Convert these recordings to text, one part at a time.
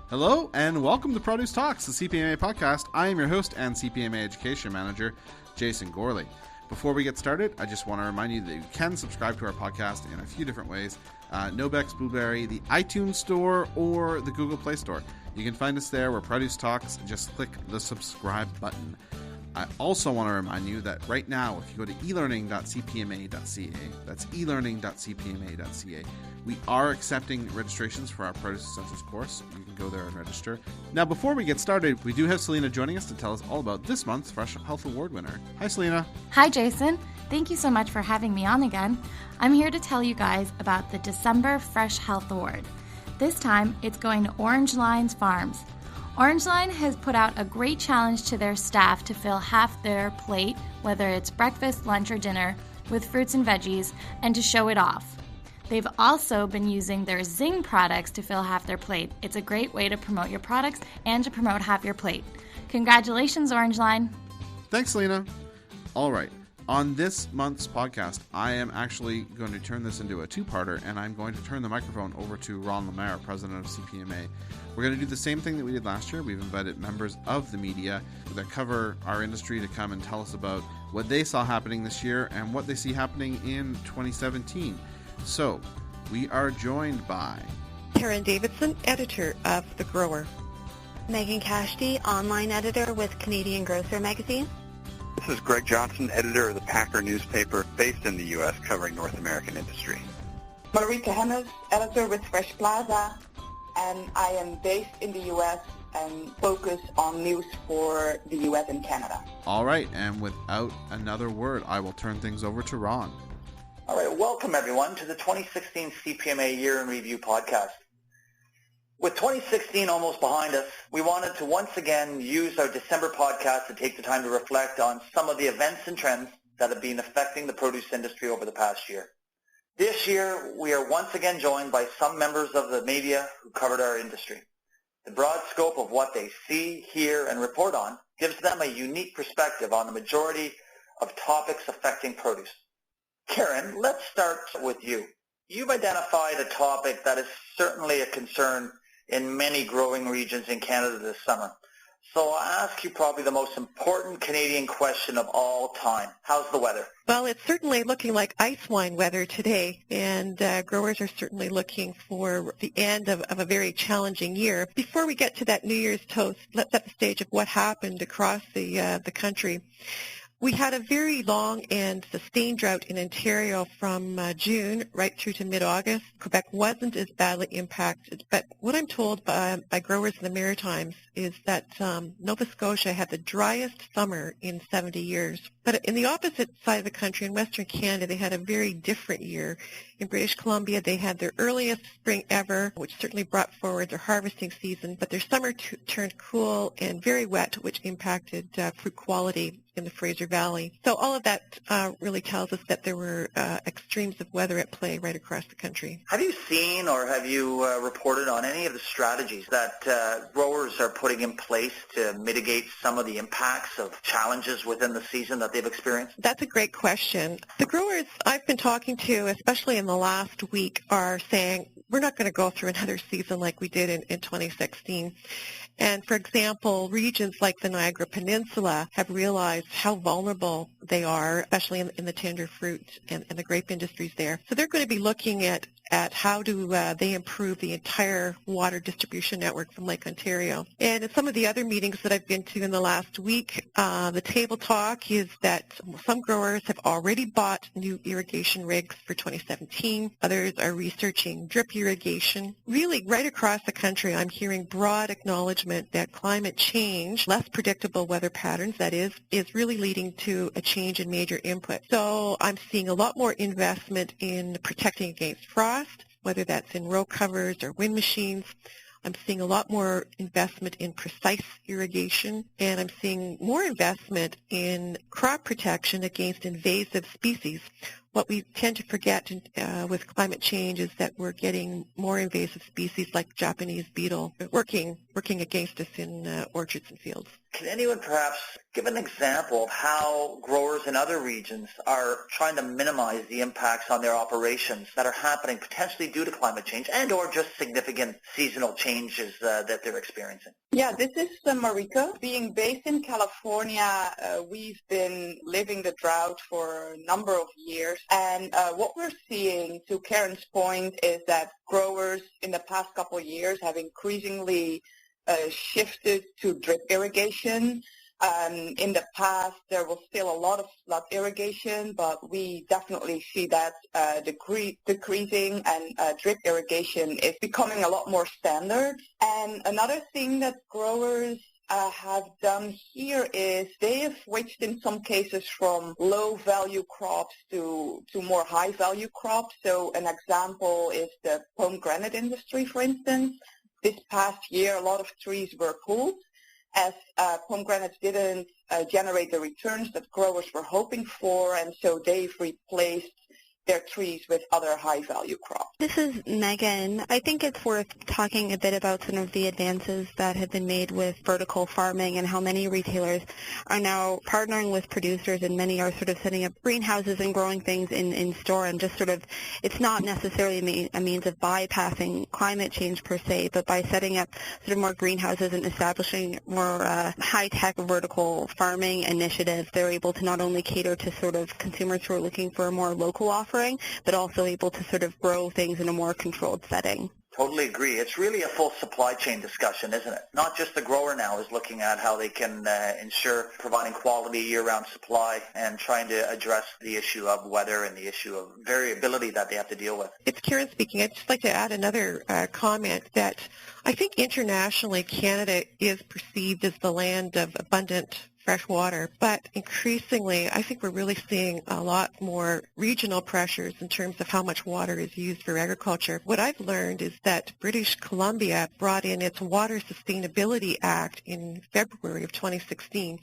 Hello and welcome to Produce Talks, the CPMA podcast. I am your host and CPMA Education Manager, Jason Gorley. Before we get started, I just want to remind you that you can subscribe to our podcast in a few different ways. Nobex, Blueberry, the iTunes Store, or the Google Play Store. You can find us there where Produce Talks. Just click the subscribe button. I also want to remind you that right now, if you go to elearning.cpma.ca, that's elearning.cpma.ca, we are accepting registrations for our Produce Essentials course. You can go there and register. Now, before we get started, we do have Selena joining us to tell us all about this month's Fresh Health Award winner. Hi, Selena. Hi, Jason. Thank you so much for having me on again. I'm here to tell you guys about the December Fresh Health Award. This time, it's going to Orange Lines Farms. Orange Line has put out a great challenge to their staff to fill half their plate, whether it's breakfast, lunch, or dinner, with fruits and veggies, and to show it off. They've also been using their Zing products to fill half their plate. It's a great way to promote your products and to promote half your plate. Congratulations, Orange Line. Thanks, Selena. All right. On this month's podcast, I am actually going to turn this into a two-parter, and I'm going to turn the microphone over to Ron Lemaire, president of CPMA. We're going to do the same thing that we did last year. We've invited members of the media that cover our industry to come and tell us about what they saw happening this year and what they see happening in 2017. So, we are joined by Karen Davidson, editor of The Grower. Megan Cashty, online editor with Canadian Grocer magazine. This is Greg Johnson, editor of the Packer newspaper based in the U.S. covering North American industry. Marita Hennes, editor with Fresh Plaza, and I am based in the U.S. and focus on news for the U.S. and Canada. All right, and without another word, I will turn things over to Ron. All right, welcome everyone to the 2016 CPMA Year in Review podcast. With 2016 almost behind us, we wanted to once again use our December podcast to take the time to reflect on some of the events and trends that have been affecting the produce industry over the past year. This year, we are once again joined by some members of the media who covered our industry. The broad scope of what they see, hear, and report on gives them a unique perspective on the majority of topics affecting produce. Karen, let's start with you. You've identified a topic that is certainly a concern in many growing regions in Canada this summer. So I'll ask you probably the most important Canadian question of all time. How's the weather? Well, it's certainly looking like ice wine weather today, and growers are certainly looking for the end of a very challenging year. Before we get to that New Year's toast, let's set the stage of what happened across the country. We had a very long and sustained drought in Ontario from June right through to mid-August. Quebec wasn't as badly impacted, but what I'm told by growers in the Maritimes is that Nova Scotia had the driest summer in 70 years. But in the opposite side of the country, in Western Canada, they had a very different year. In British Columbia, they had their earliest spring ever, which certainly brought forward their harvesting season, but their summer turned cool and very wet, which impacted fruit quality in the Fraser Valley. So all of that really tells us that there were extremes of weather at play right across the country. Have you seen or have you reported on any of the strategies that growers are putting in place to mitigate some of the impacts of challenges within the season that they've experienced? That's a great question. The growers I've been talking to, especially in the last week, are saying we're not going to go through another season like we did in 2016. And, for example, regions like the Niagara Peninsula have realized how vulnerable they are, especially in the tender fruit and the grape industries there. So they're going to be looking at how do they improve the entire water distribution network from Lake Ontario. And in some of the other meetings that I've been to in the last week, the table talk is that some growers have already bought new irrigation rigs for 2017. Others are researching drip irrigation. Really, right across the country, I'm hearing broad acknowledgement that climate change, less predictable weather patterns, that is really leading to a change in major input. So I'm seeing a lot more investment in protecting against frost, whether that's in row covers or wind machines. I'm seeing a lot more investment in precise irrigation, and I'm seeing more investment in crop protection against invasive species, what we tend to forget with climate change is that we're getting more invasive species like Japanese beetle working against us in orchards and fields. Can anyone perhaps give an example of how growers in other regions are trying to minimize the impacts on their operations that are happening potentially due to climate change and or just significant seasonal changes that they're experiencing? Yeah, this is Marika. Being based in California, we've been living the drought for a number of years. And what we're seeing, to Karen's point, is that growers in the past couple of years have increasingly shifted to drip irrigation. In the past, there was still a lot of flood irrigation, but we definitely see that decreasing, and drip irrigation is becoming a lot more standard. And another thing that growers have done here is they have switched in some cases from low-value crops to more high-value crops. So an example is the pomegranate industry, for instance. This past year, a lot of trees were pulled as pomegranates didn't generate the returns that growers were hoping for, and so they've replaced their trees with other high-value crops. This is Megan. I think it's worth talking a bit about some of the advances that have been made with vertical farming and how many retailers are now partnering with producers, and many are sort of setting up greenhouses and growing things in store, and just sort of, it's not necessarily a means of bypassing climate change per se, but by setting up sort of more greenhouses and establishing more high-tech vertical farming initiatives, they're able to not only cater to sort of consumers who are looking for a more local offering, but also able to sort of grow things in a more controlled setting. Totally agree. It's really a full supply chain discussion, isn't it? Not just the grower now is looking at how they can ensure providing quality year-round supply and trying to address the issue of weather and the issue of variability that they have to deal with. It's Karen speaking. I'd just like to add another comment that I think internationally Canada is perceived as the land of abundant fresh water, but increasingly I think we're really seeing a lot more regional pressures in terms of how much water is used for agriculture. What I've learned is that British Columbia brought in its Water Sustainability Act in February of 2016,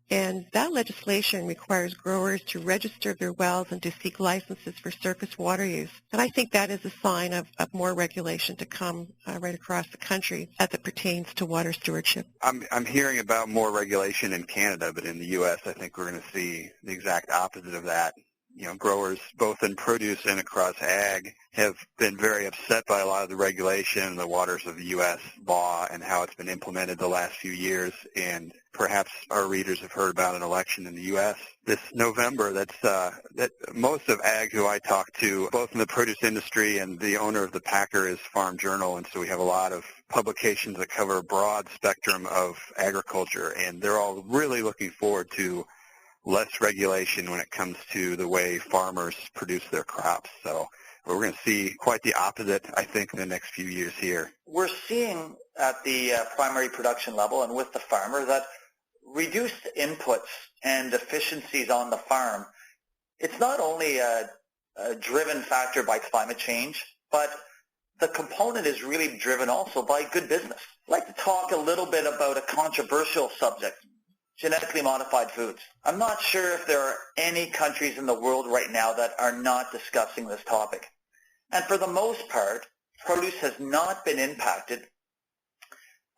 and that legislation requires growers to register their wells and to seek licenses for surface water use. And I think that is a sign of more regulation to come right across the country as it pertains to water stewardship. I'm hearing about more regulation in Canada, but in the U.S. I think we're going to see the exact opposite of that. You know, growers both in produce and across ag have been very upset by a lot of the regulation and the waters of the U.S. law and how it's been implemented the last few years. And perhaps our readers have heard about an election in the U.S. this November that most of ag who I talk to, both in the produce industry and the owner of the Packer is Farm Journal, and so we have a lot of publications that cover a broad spectrum of agriculture, and they're all really looking forward to less regulation when it comes to the way farmers produce their crops. So we're going to see quite the opposite, I think, in the next few years here. We're seeing at the primary production level and with the farmer that reduced inputs and efficiencies on the farm, it's not only a driven factor by climate change, but the component is really driven also by good business. I'd like to talk a little bit about a controversial subject: genetically modified foods. I'm not sure if there are any countries in the world right now that are not discussing this topic. And for the most part, produce has not been impacted,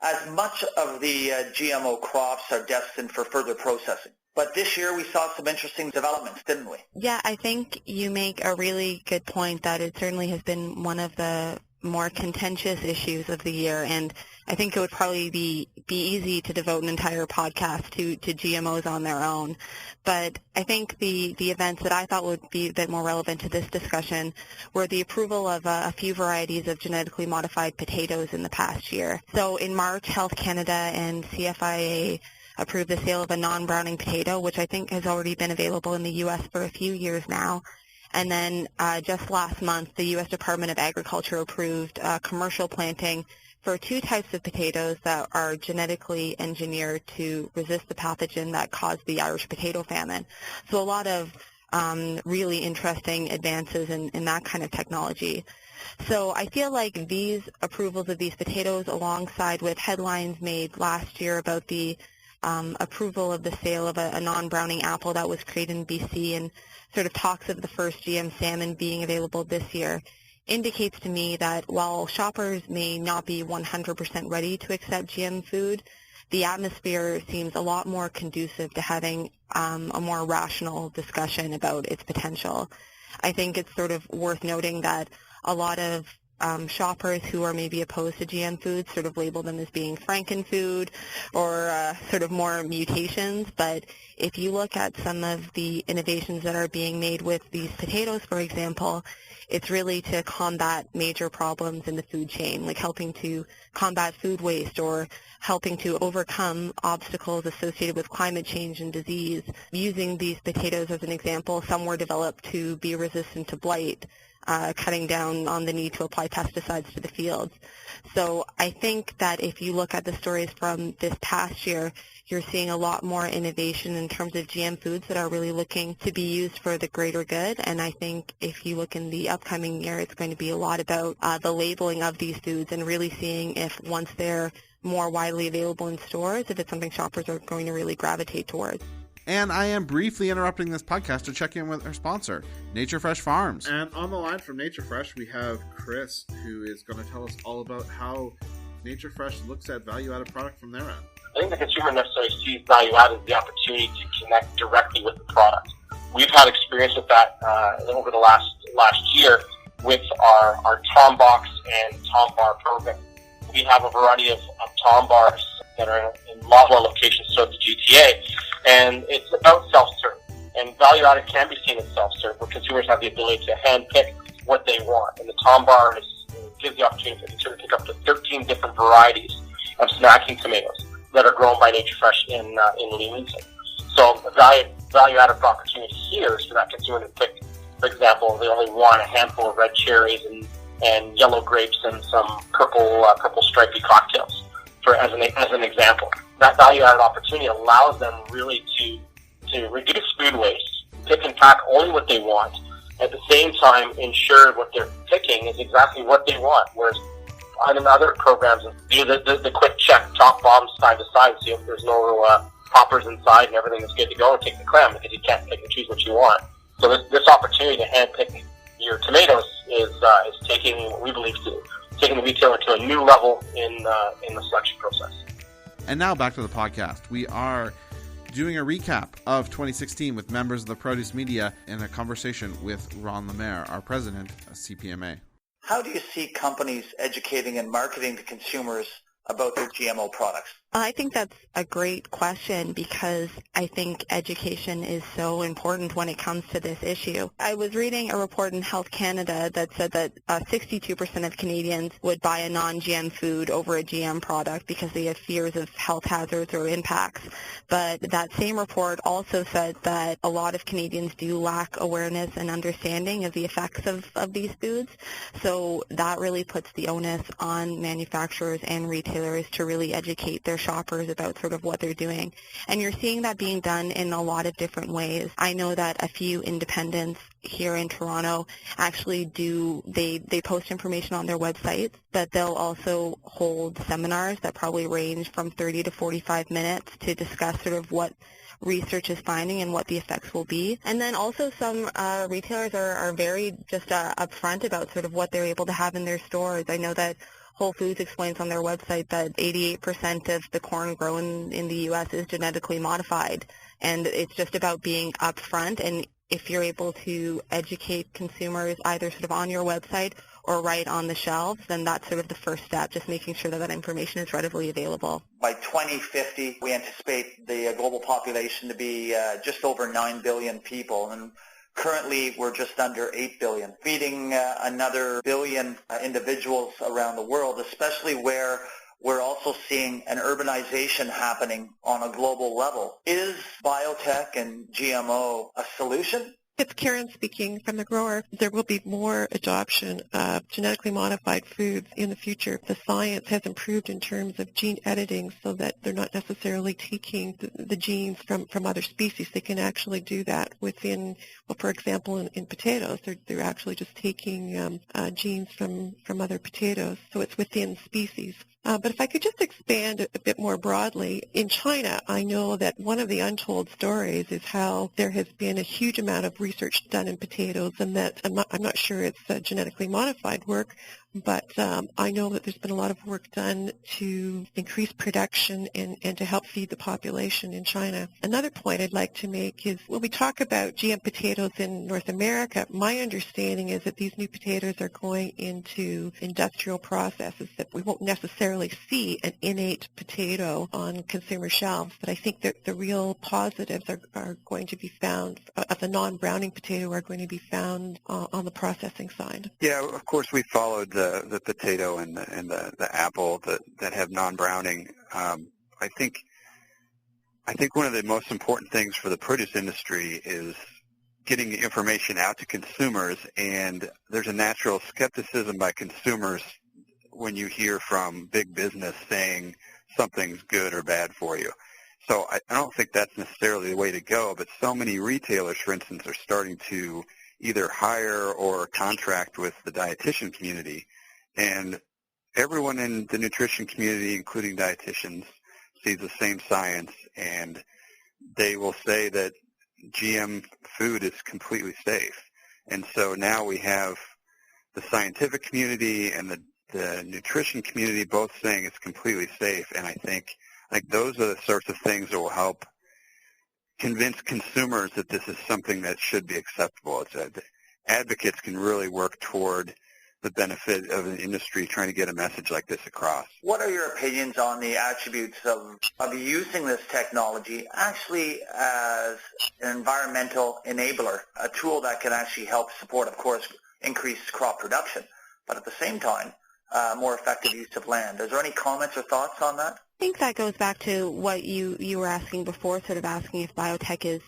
as much of the GMO crops are destined for further processing. But this year we saw some interesting developments, didn't we? Yeah, I think you make a really good point that it certainly has been one of the more contentious issues of the year, and I think it would probably be easy to devote an entire podcast to GMOs on their own. But I think the events that I thought would be a bit more relevant to this discussion were the approval of a few varieties of genetically modified potatoes in the past year. So in March, Health Canada and CFIA approved the sale of a non-browning potato, which I think has already been available in the U.S. for a few years now. And then just last month, the U.S. Department of Agriculture approved commercial planting for two types of potatoes that are genetically engineered to resist the pathogen that caused the Irish potato famine. So a lot of really interesting advances in that kind of technology. So I feel like these approvals of these potatoes, alongside with headlines made last year about the approval of the sale of a non-browning apple that was created in BC and sort of talks of the first GM salmon being available this year indicates to me that while shoppers may not be 100% ready to accept GM food, the atmosphere seems a lot more conducive to having a more rational discussion about its potential. I think it's sort of worth noting that a lot of shoppers who are maybe opposed to GM foods sort of label them as being frankenfood or sort of more mutations. But if you look at some of the innovations that are being made with these potatoes, for example, it's really to combat major problems in the food chain, like helping to combat food waste or helping to overcome obstacles associated with climate change and disease. Using these potatoes as an example, some were developed to be resistant to blight, cutting down on the need to apply pesticides to the fields. So I think that if you look at the stories from this past year, you're seeing a lot more innovation in terms of GM foods that are really looking to be used for the greater good. And I think if you look in the upcoming year, it's going to be a lot about the labeling of these foods and really seeing if once they're more widely available in stores, if it's something shoppers are going to really gravitate towards. And I am briefly interrupting this podcast to check in with our sponsor, Nature Fresh Farms. And on the line from Nature Fresh, we have Chris, who is going to tell us all about how Nature Fresh looks at value-added product from their end. I think the consumer necessarily sees value-added as the opportunity to connect directly with the product. We've had experience with that over the last year with our Tom Box and Tom Bar program. We have a variety of Tom Bars that are in a lot more locations throughout the GTA, and it's about self-serve. And value-added can be seen as self-serve, where consumers have the ability to hand-pick what they want. And the Tom Bar gives the opportunity for the consumer to pick up to 13 different varieties of snacking tomatoes that are grown by Nature Fresh in Leamington. So the value-added opportunity here is for that consumer to pick, for example, they only want a handful of red cherries and yellow grapes and some purple stripy cocktails, as an example. That value-added opportunity allows them really to reduce food waste, pick and pack only what they want, at the same time ensure what they're picking is exactly what they want. Whereas in other programs, do the quick check, top, bottom, side to side, see if there's no poppers inside and everything is good to go, and take the clam because you can't pick and choose what you want. So this opportunity to hand pick your tomatoes is taking what we believe taking the retailer to a new level in the selection process. And now back to the podcast. We are doing a recap of 2016 with members of the produce media in a conversation with Ron Lemaire, our president of CPMA. How do you see companies educating and marketing to consumers about their GMO products? I think that's a great question because I think education is so important when it comes to this issue. I was reading a report in Health Canada that said that 62% of Canadians would buy a non-GM food over a GM product because they have fears of health hazards or impacts. But that same report also said that a lot of Canadians do lack awareness and understanding of the effects of these foods. So that really puts the onus on manufacturers and retailers to really educate their shoppers about sort of what they're doing. And you're seeing that being done in a lot of different ways. I know that a few independents here in Toronto actually they post information on their websites, but they'll also hold seminars that probably range from 30 to 45 minutes to discuss sort of what research is finding and what the effects will be. And then also some retailers are very just upfront about sort of what they're able to have in their stores. I know that Whole Foods explains on their website that 88% of the corn grown in the U.S. is genetically modified. And it's just about being upfront. And if you're able to educate consumers either sort of on your website or right on the shelves, then that's sort of the first step, just making sure that information is readily available. By 2050, we anticipate the global population to be just over 9 billion people. And currently, we're just under 8 billion, feeding another billion individuals around the world, especially where we're also seeing an urbanization happening on a global level. Is biotech and GMO a solution? It's Karen speaking from the grower. There will be more adoption of genetically modified foods in the future. The science has improved in terms of gene editing so that they're not necessarily taking the genes from other species. They can actually do that within, well, for example, in potatoes, they're actually just taking genes from other potatoes. So it's within species. But if I could just expand a bit more broadly, in China, I know that one of the untold stories is how there has been a huge amount of research done in potatoes, and that I'm not sure it's genetically modified work, but I know that there's been a lot of work done to increase production and to help feed the population in China. Another point I'd like to make is when we talk about GM potatoes in North America, my understanding is that these new potatoes are going into industrial processes, that we won't necessarily see an innate potato on consumer shelves, but I think that the real positives are going to be found, of the non-browning potato, are going to be found on the processing side. Yeah, of course we followed the potato and the apple that have non-browning. I think one of the most important things for the produce industry is getting the information out to consumers, and there's a natural skepticism by consumers when you hear from big business saying something's good or bad for you. So I don't think that's necessarily the way to go, but so many retailers, for instance, are starting to either hire or contract with the dietitian community. And everyone in the nutrition community, including dietitians, sees the same science, and they will say that GM food is completely safe. And so now we have the scientific community and the nutrition community both saying it's completely safe. And I think those are the sorts of things that will help convince consumers that this is something that should be acceptable. Advocates can really work toward the benefit of an industry trying to get a message like this across. What are your opinions on the attributes of using this technology actually as an environmental enabler, a tool that can actually help support, of course, increased crop production, but at the same time, more effective use of land? Is there any comments or thoughts on that? I think that goes back to what you were asking before, sort of asking if biotech is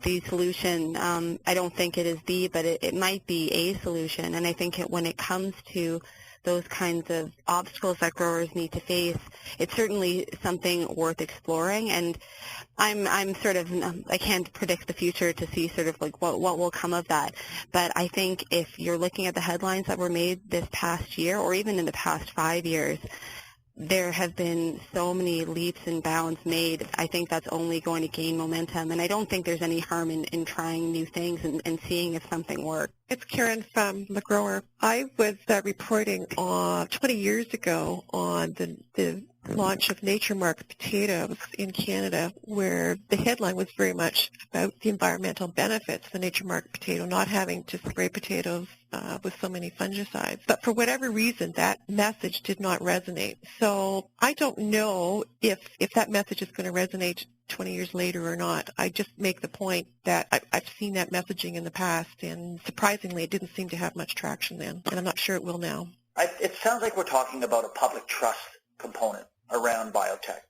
the solution. I don't think it is but it might be a solution. And I think when it comes to those kinds of obstacles that growers need to face, it's certainly something worth exploring. And I'm sort of, I can't predict the future to see sort of like what will come of that. But I think if you're looking at the headlines that were made this past year, or even in the past 5 years, there have been so many leaps and bounds made. I think that's only going to gain momentum, and I don't think there's any harm in trying new things and seeing if something works. It's Karen from The Grower. I was reporting 20 years ago on the launch of Nature Mark potatoes in Canada, where the headline was very much about the environmental benefits of the Nature Mark potato, not having to spray potatoes with so many fungicides. But for whatever reason, that message did not resonate. So I don't know if that message is going to resonate 20 years later or not. I just make the point that I've seen that messaging in the past, and surprisingly, it didn't seem to have much traction then, and I'm not sure it will now. It sounds like we're talking about a public trust component around biotech.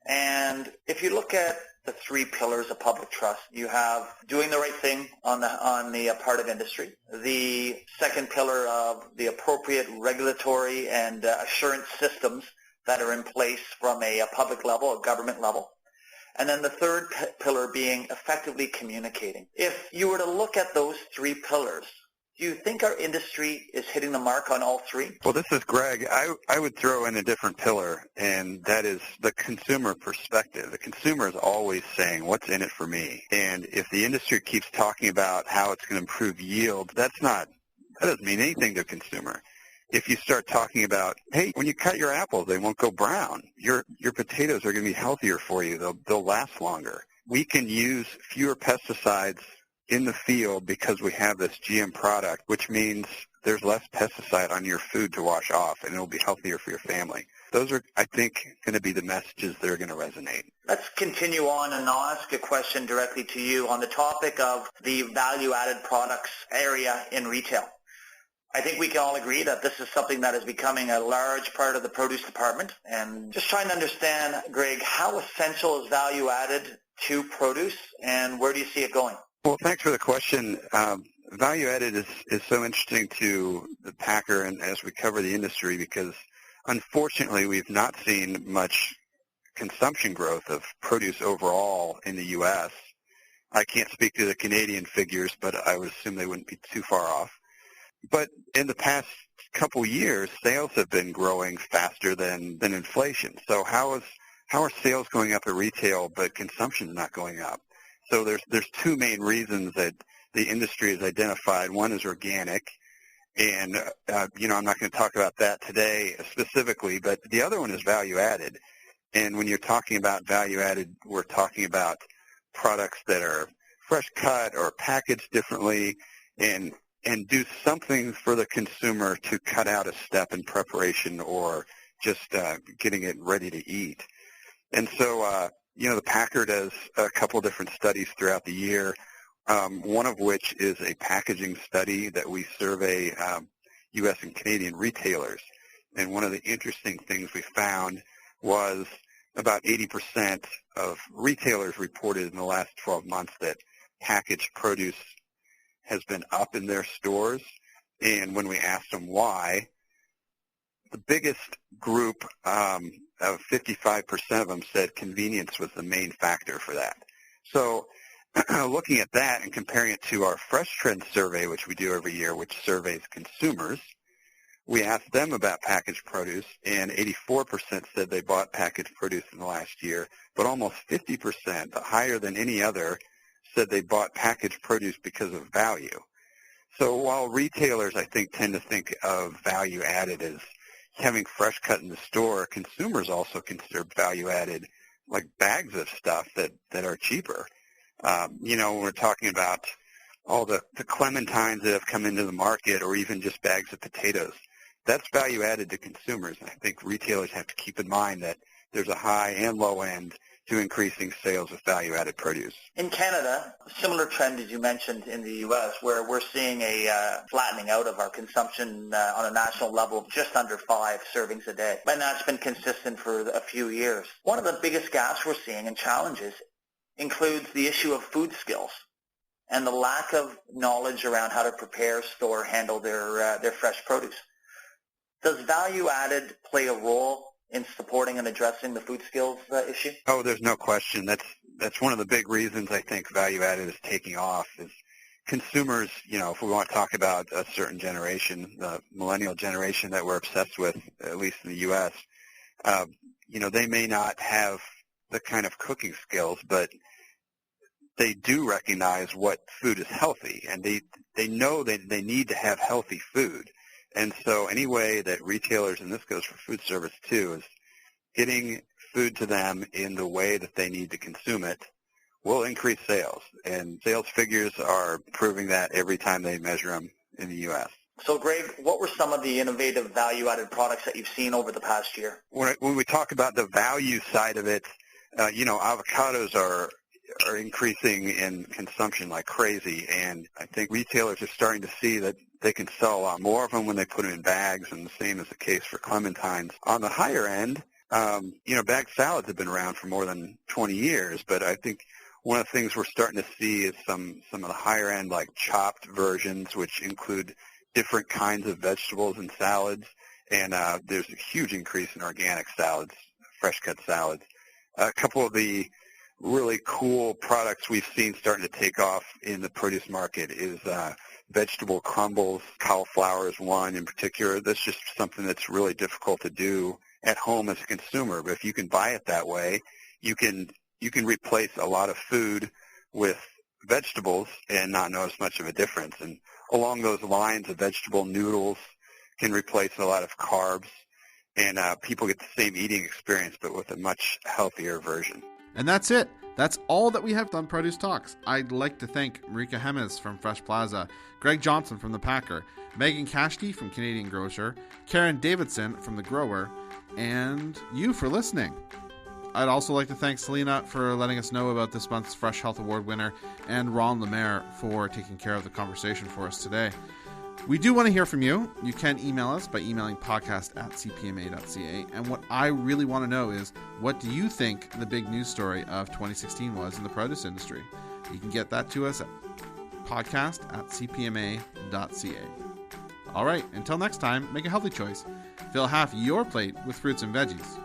And if you look at the three pillars of public trust, you have doing the right thing on the part of industry, the second pillar of the appropriate regulatory and assurance systems that are in place from a public level, a government level, and then the third pillar being effectively communicating. If you were to look at those three pillars, do you think our industry is hitting the mark on all three? Well, this is Greg. I would throw in a different pillar, and that is the consumer perspective. The consumer is always saying, what's in it for me? And if the industry keeps talking about how it's going to improve yield, that doesn't mean anything to a consumer. If you start talking about, hey, when you cut your apples, they won't go brown. Your potatoes are going to be healthier for you. They'll last longer. We can use fewer pesticides in the field because we have this GM product, which means there's less pesticide on your food to wash off, and it'll be healthier for your family. Those are, I think, going to be the messages that are going to resonate. Let's continue on, and I'll ask a question directly to you on the topic of the value-added products area in retail. I think we can all agree that this is something that is becoming a large part of the produce department. And just trying to understand, Greg, how essential is value added to produce, and where do you see it going? Well, thanks for the question. Value added is so interesting to the packer and as we cover the industry, because unfortunately we've not seen much consumption growth of produce overall in the U.S. I can't speak to the Canadian figures, but I would assume they wouldn't be too far off. But in the past couple years, sales have been growing faster than inflation. So how are sales going up at retail, but consumption's not going up? So there's two main reasons that the industry has identified. One is organic, and I'm not going to talk about that today specifically, but the other one is value added. And when you're talking about value added, we're talking about products that are fresh cut or packaged differently, and do something for the consumer to cut out a step in preparation or just getting it ready to eat. And so, the Packer does a couple of different studies throughout the year, one of which is a packaging study that we survey U.S. and Canadian retailers. And one of the interesting things we found was about 80% of retailers reported in the last 12 months that packaged produce has been up in their stores. And when we asked them why, the biggest group of 55% of them said convenience was the main factor for that. So looking at that and comparing it to our Fresh Trends survey, which we do every year, which surveys consumers, we asked them about packaged produce, and 84% said they bought packaged produce in the last year, but almost 50%, higher than any other, said they bought packaged produce because of value. So while retailers, I think, tend to think of value added as having fresh cut in the store, consumers also consider value added like bags of stuff that are cheaper. When we're talking about all the clementines that have come into the market, or even just bags of potatoes, that's value added to consumers. And I think retailers have to keep in mind that there's a high and low end to increasing sales of value-added produce. In Canada, a similar trend as you mentioned in the U.S., where we're seeing a flattening out of our consumption on a national level of just under 5 servings a day. And that's been consistent for a few years. One of the biggest gaps we're seeing and challenges includes the issue of food skills and the lack of knowledge around how to prepare, store, handle their fresh produce. Does value added play a role in supporting and addressing the food skills issue? Oh, there's no question. That's one of the big reasons I think value added is taking off is consumers, if we want to talk about a certain generation, the millennial generation that we're obsessed with, at least in the U.S., they may not have the kind of cooking skills, but they do recognize what food is healthy, and they know that they need to have healthy food. And so any way that retailers, and this goes for food service too, is getting food to them in the way that they need to consume it will increase sales. And sales figures are proving that every time they measure them in the U.S. So, Greg, what were some of the innovative value-added products that you've seen over the past year? When we talk about the value side of it, avocados are increasing in consumption like crazy, and I think retailers are starting to see that they can sell a lot more of them when they put them in bags, and the same is the case for clementines. On the higher end, bagged salads have been around for more than 20 years, but I think one of the things we're starting to see is some of the higher end, like chopped versions, which include different kinds of vegetables and salads, and there's a huge increase in organic salads, fresh cut salads. A couple of the really cool products we've seen starting to take off in the produce market is vegetable crumbles. Cauliflower is one in particular. That's just something that's really difficult to do at home as a consumer. But if you can buy it that way, you can replace a lot of food with vegetables and not notice much of a difference. And along those lines, of vegetable noodles can replace a lot of carbs, and people get the same eating experience but with a much healthier version. And that's it. That's all that we have on Produce Talks. I'd like to thank Marika Hemes from Fresh Plaza, Greg Johnson from The Packer, Megan Kashke from Canadian Grocer, Karen Davidson from The Grower, and you for listening. I'd also like to thank Selena for letting us know about this month's Fresh Health Award winner, and Ron Lemaire for taking care of the conversation for us today. We do want to hear from you. You can email us by emailing podcast@cpma.ca. And what I really want to know is, what do you think the big news story of 2016 was in the produce industry? You can get that to us at podcast@cpma.ca. All right, until next time, make a healthy choice. Fill half your plate with fruits and veggies.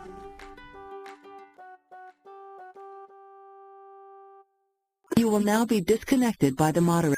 You will now be disconnected by the moderator.